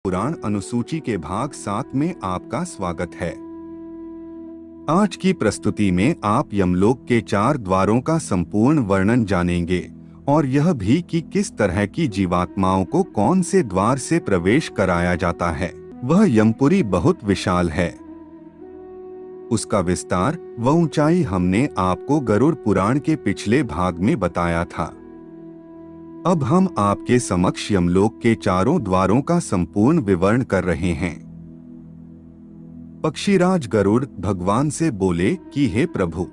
पुराण अनुसूची के भाग 7 में आपका स्वागत है। आज की प्रस्तुति में आप यमलोक के 4 द्वारों का संपूर्ण वर्णन जानेंगे और यह भी कि किस तरह की जीवात्माओं को कौन से द्वार से प्रवेश कराया जाता है। वह यमपुरी बहुत विशाल है। उसका विस्तार व ऊंचाई हमने आपको गरुड़ पुराण के पिछले भाग में बताया था। अब हम आपके समक्ष यमलोक के 4 द्वारों का संपूर्ण विवरण कर रहे हैं। पक्षीराज गरुड़ भगवान से बोले कि हे प्रभु,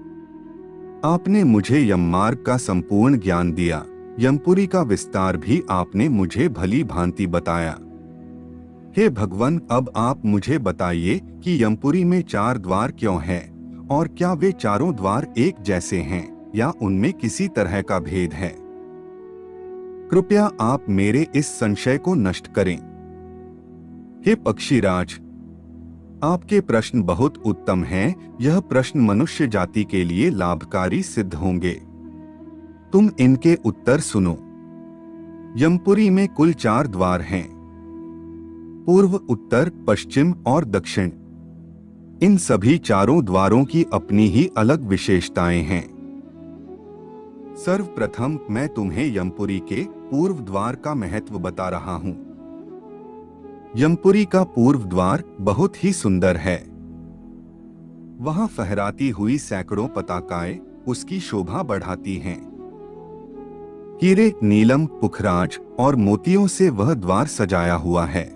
आपने मुझे यम मार्ग का संपूर्ण ज्ञान दिया, यमपुरी का विस्तार भी आपने मुझे भली भांति बताया। हे भगवान, अब आप मुझे बताइए कि यमपुरी में 4 द्वार क्यों हैं और क्या वे चारों द्वार एक जैसे हैं या उनमें किसी तरह का भेद है। कृपया आप मेरे इस संशय को नष्ट करें। हे पक्षीराज, आपके प्रश्न बहुत उत्तम हैं। यह प्रश्न मनुष्य जाति के लिए लाभकारी सिद्ध होंगे। तुम इनके उत्तर सुनो। यमपुरी में कुल 4 द्वार हैं, पूर्व, उत्तर, पश्चिम और दक्षिण। इन सभी चारों द्वारों की अपनी ही अलग विशेषताएं हैं। सर्वप्रथम मैं तुम्हें यमपुरी के पूर्व द्वार का महत्व बता रहा हूं। यमपुरी का पूर्व द्वार बहुत ही सुंदर है। वहां फहराती हुई सैकड़ों पताकाएं उसकी शोभा बढ़ाती हैं। हीरे, नीलम, पुखराज और मोतियों से वह द्वार सजाया हुआ है।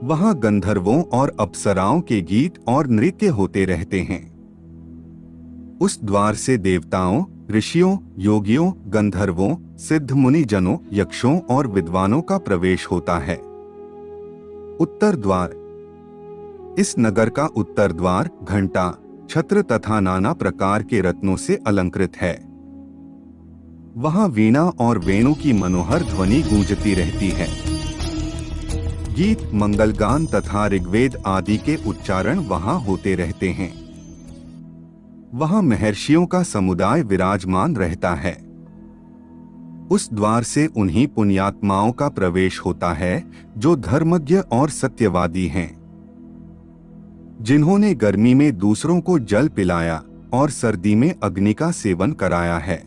वहां गंधर्वों और अप्सराओं के गीत और नृत्य होते रहते हैं। उस द्वार से देवताओं, ऋषियों, योगियों, गंधर्वों, सिद्ध मुनि जनों, यक्षों और विद्वानों का प्रवेश होता है। उत्तर द्वार। इस नगर का उत्तर द्वार घंटा, छत्र तथा नाना प्रकार के रत्नों से अलंकृत है। वहां वीणा और वेणु की मनोहर ध्वनि गूंजती रहती है। गीत, मंगलगान तथा ऋग्वेद आदि के उच्चारण वहां होते रहते हैं। वहां महर्षियों का समुदाय विराजमान रहता है। उस द्वार से उन्हीं पुण्यात्माओं का प्रवेश होता है जो धर्मज्ञ और सत्यवादी हैं, जिन्होंने गर्मी में दूसरों को जल पिलाया और सर्दी में अग्नि का सेवन कराया है,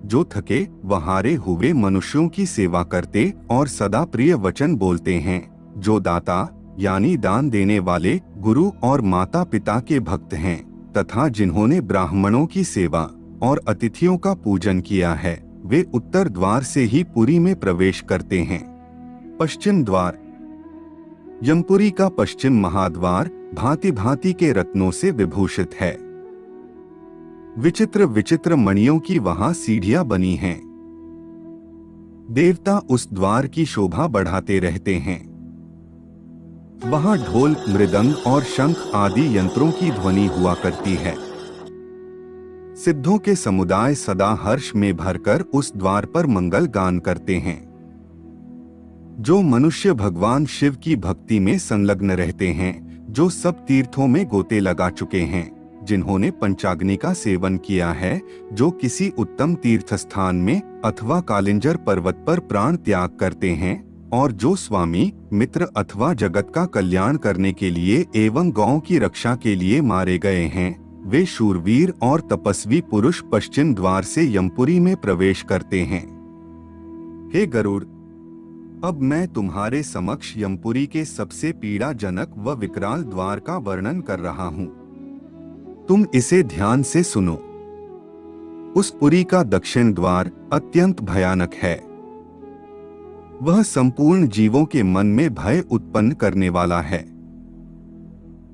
जो थके वहारे हुए मनुष्यों की सेवा करते और सदा प्रिय वचन बोलते हैं, जो दाता यानी दान देने वाले गुरु और माता पिता के भक्त हैं, तथा जिन्होंने ब्राह्मणों की सेवा और अतिथियों का पूजन किया है, वे उत्तर द्वार से ही पुरी में प्रवेश करते हैं। पश्चिम द्वार। यमपुरी का पश्चिम महाद्वार भांति भांति के रत्नों से विभूषित है। विचित्र विचित्र मणियों की वहां सीढ़ियां बनी हैं। देवता उस द्वार की शोभा बढ़ाते रहते हैं। वहां ढोल, मृदंग और शंख आदि यंत्रों की ध्वनि हुआ करती है। सिद्धों के समुदाय सदा हर्ष में भरकर उस द्वार पर मंगल गान करते हैं। जो मनुष्य भगवान शिव की भक्ति में संलग्न रहते हैं, जो सब तीर्थों में गोते लगा चुके हैं, जिन्होंने पंचाग्नि का सेवन किया है, जो किसी उत्तम तीर्थ स्थान में अथवा कालिंजर पर्वत पर प्राण त्याग करते हैं, और जो स्वामी, मित्र अथवा जगत का कल्याण करने के लिए एवं गौ की रक्षा के लिए मारे गए हैं, वे शूरवीर और तपस्वी पुरुष पश्चिम द्वार से यमपुरी में प्रवेश करते हैं। हे गरुड़, अब मैं तुम्हारे समक्ष यमपुरी के सबसे पीड़ाजनक व विकराल द्वार का वर्णन कर रहा हूं। तुम इसे ध्यान से सुनो। उस पुरी का दक्षिण द्वार अत्यंत भयानक है। वह संपूर्ण जीवों के मन में भय उत्पन्न करने वाला है।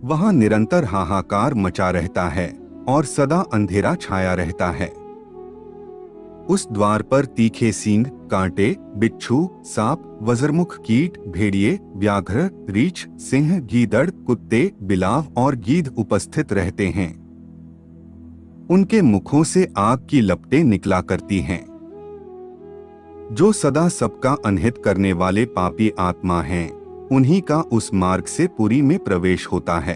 वहां निरंतर हाहाकार मचा रहता है और सदा अंधेरा छाया रहता है। उस द्वार पर तीखे सींग, कांटे, बिच्छू, सांप, वज्रमुख कीट, भेड़िए, व्याघ्र, रीछ, सिंह, गीदड़, कुत्ते, बिलाव और गीध उपस्थित रहते हैं। उनके मुखों से आग की लपटें निकला करती हैं। जो सदा सबका अनहित करने वाले पापी आत्मा हैं, उन्हीं का उस मार्ग से पुरी में प्रवेश होता है।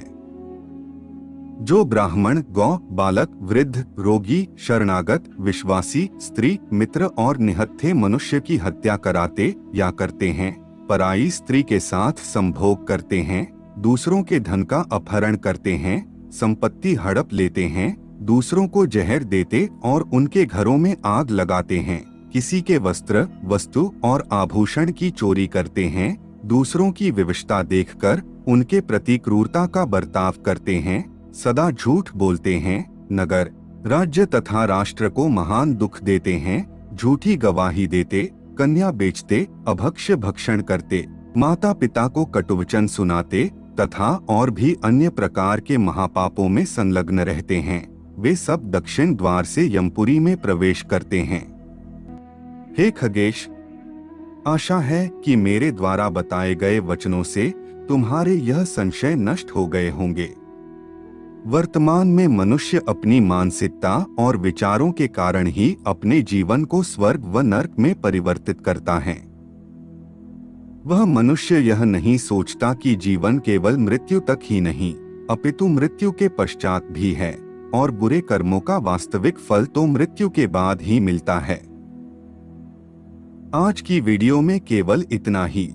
जो ब्राह्मण, गौ, बालक, वृद्ध, रोगी, शरणागत, विश्वासी, स्त्री, मित्र और निहत्थे मनुष्य की हत्या कराते या करते हैं, पराई स्त्री के साथ संभोग करते हैं, दूसरों के धन का अपहरण करते हैं, संपत्ति हड़प लेते हैं, दूसरों को जहर देते और उनके घरों में आग लगाते हैं, किसी के वस्त्र, वस्तु और आभूषण की चोरी करते हैं, दूसरों की विवशता देखकर उनके प्रति क्रूरता का बर्ताव करते हैं, सदा झूठ बोलते हैं, नगर, राज्य तथा राष्ट्र को महान दुख देते हैं, झूठी गवाही देते, कन्या बेचते, अभक्ष्य भक्षण करते, माता पिता को कटुवचन सुनाते तथा और भी अन्य प्रकार के महापापों में संलग्न रहते हैं, वे सब दक्षिण द्वार से यमपुरी में प्रवेश करते हैं। हे खगेश, आशा है कि मेरे द्वारा बताए गए वचनों से तुम्हारे यह संशय नष्ट हो गए होंगे। वर्तमान में मनुष्य अपनी मानसिकता और विचारों के कारण ही अपने जीवन को स्वर्ग व नरक में परिवर्तित करता है। वह मनुष्य यह नहीं सोचता कि जीवन केवल मृत्यु तक ही नहीं, अपितु मृत्यु के पश्चात भी है और बुरे कर्मों का वास्तविक फल तो मृत्यु के बाद ही मिलता है। आज की वीडियो में केवल इतना ही।